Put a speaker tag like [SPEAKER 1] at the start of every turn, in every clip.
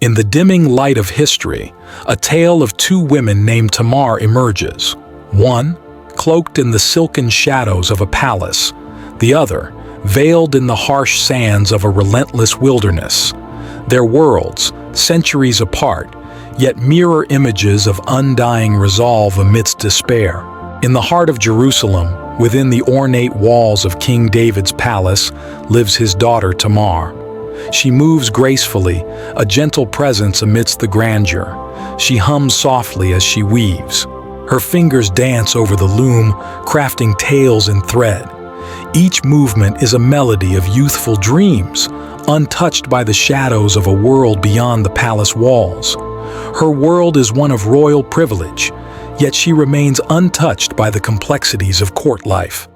[SPEAKER 1] In the dimming light of history, a tale of two women named Tamar emerges. One, cloaked in the silken shadows of a palace, the other, veiled in the harsh sands of a relentless wilderness. Their worlds, centuries apart, yet mirror images of undying resolve amidst despair. In the heart of Jerusalem, within the ornate walls of King David's palace, lives his daughter Tamar. She moves gracefully, a gentle presence amidst the grandeur. She hums softly as she weaves. Her fingers dance over the loom, crafting tales in thread. Each movement is a melody of youthful dreams, untouched by the shadows of a world beyond the palace walls. Her world is one of royal privilege, yet she remains untouched by the complexities of court life.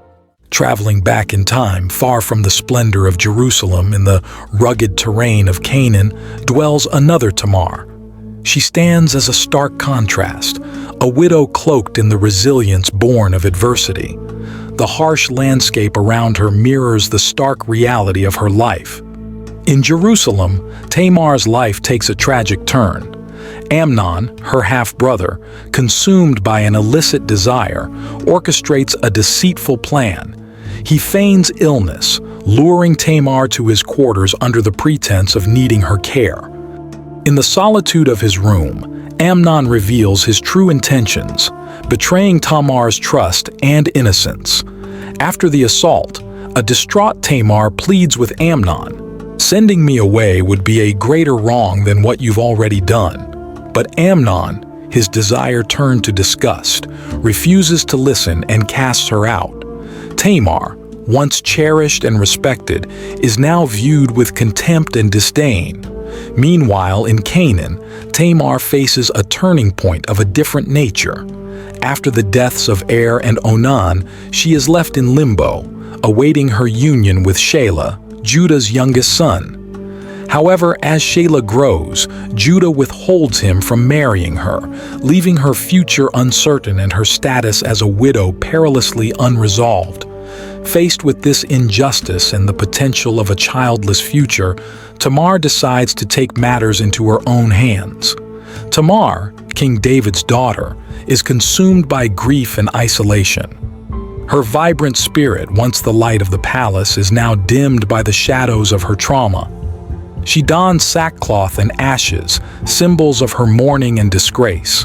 [SPEAKER 1] Traveling back in time, far from the splendor of Jerusalem, in the rugged terrain of Canaan, dwells another Tamar. She stands as a stark contrast, a widow cloaked in the resilience born of adversity. The harsh landscape around her mirrors the stark reality of her life. In Jerusalem, Tamar's life takes a tragic turn. Amnon, her half-brother, consumed by an illicit desire, orchestrates a deceitful plan. He feigns illness, luring Tamar to his quarters under the pretense of needing her care. In the solitude of his room, Amnon reveals his true intentions, betraying Tamar's trust and innocence. After the assault, a distraught Tamar pleads with Amnon, "Sending me away would be a greater wrong than what you've already done." But Amnon, his desire turned to disgust, refuses to listen and casts her out. Tamar, once cherished and respected, is now viewed with contempt and disdain. Meanwhile, in Canaan, Tamar faces a turning point of a different nature. After the deaths of Er and Onan, she is left in limbo, awaiting her union with Shelah, Judah's youngest son. However, as Shelah grows, Judah withholds him from marrying her, leaving her future uncertain and her status as a widow perilously unresolved. Faced with this injustice and the potential of a childless future, Tamar decides to take matters into her own hands. Tamar, King David's daughter, is consumed by grief and isolation. Her vibrant spirit, once the light of the palace, is now dimmed by the shadows of her trauma. She dons sackcloth and ashes, symbols of her mourning and disgrace.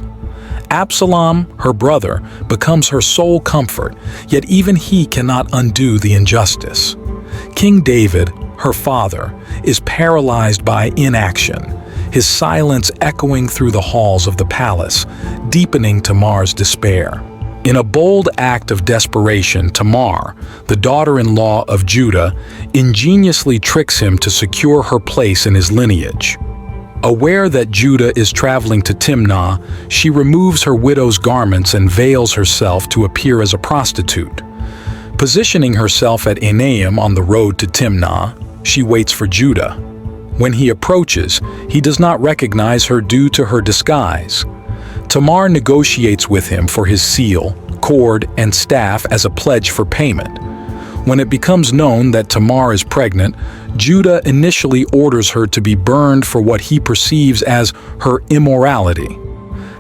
[SPEAKER 1] Absalom, her brother, becomes her sole comfort, yet even he cannot undo the injustice. King David, her father, is paralyzed by inaction, his silence echoing through the halls of the palace, deepening Tamar's despair. In a bold act of desperation, Tamar, the daughter-in-law of Judah, ingeniously tricks him to secure her place in his lineage. Aware that Judah is traveling to Timnah, she removes her widow's garments and veils herself to appear as a prostitute. Positioning herself at Enaim on the road to Timnah, she waits for Judah. When he approaches, he does not recognize her due to her disguise. Tamar negotiates with him for his seal, cord, and staff as a pledge for payment. When it becomes known that Tamar is pregnant, Judah initially orders her to be burned for what he perceives as her immorality.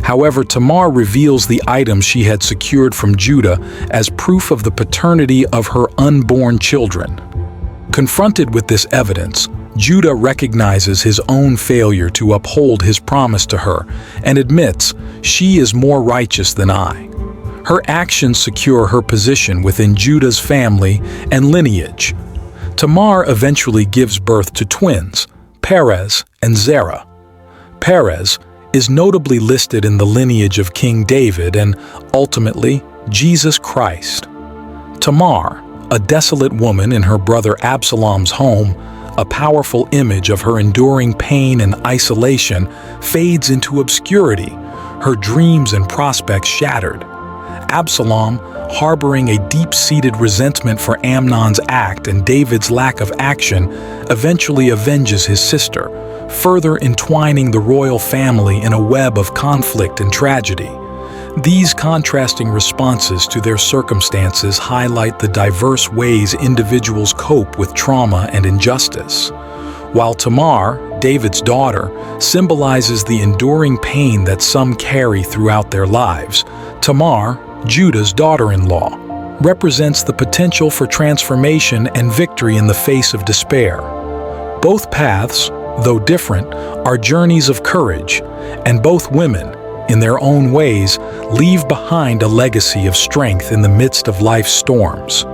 [SPEAKER 1] However, Tamar reveals the items she had secured from Judah as proof of the paternity of her unborn children. Confronted with this evidence, Judah recognizes his own failure to uphold his promise to her and admits, "She is more righteous than I." Her actions secure her position within Judah's family and lineage. Tamar eventually gives birth to twins, Perez and Zerah. Perez is notably listed in the lineage of King David and, ultimately, Jesus Christ. Tamar, a desolate woman in her brother Absalom's home, a powerful image of her enduring pain and isolation, fades into obscurity, her dreams and prospects shattered. Absalom, harboring a deep-seated resentment for Amnon's act and David's lack of action, eventually avenges his sister, further entwining the royal family in a web of conflict and tragedy. These contrasting responses to their circumstances highlight the diverse ways individuals cope with trauma and injustice. While Tamar, David's daughter, symbolizes the enduring pain that some carry throughout their lives. Tamar, Judah's daughter-in-law, represents the potential for transformation and victory in the face of despair. Both paths, though different, are journeys of courage, and both women, in their own ways, leave behind a legacy of strength in the midst of life's storms.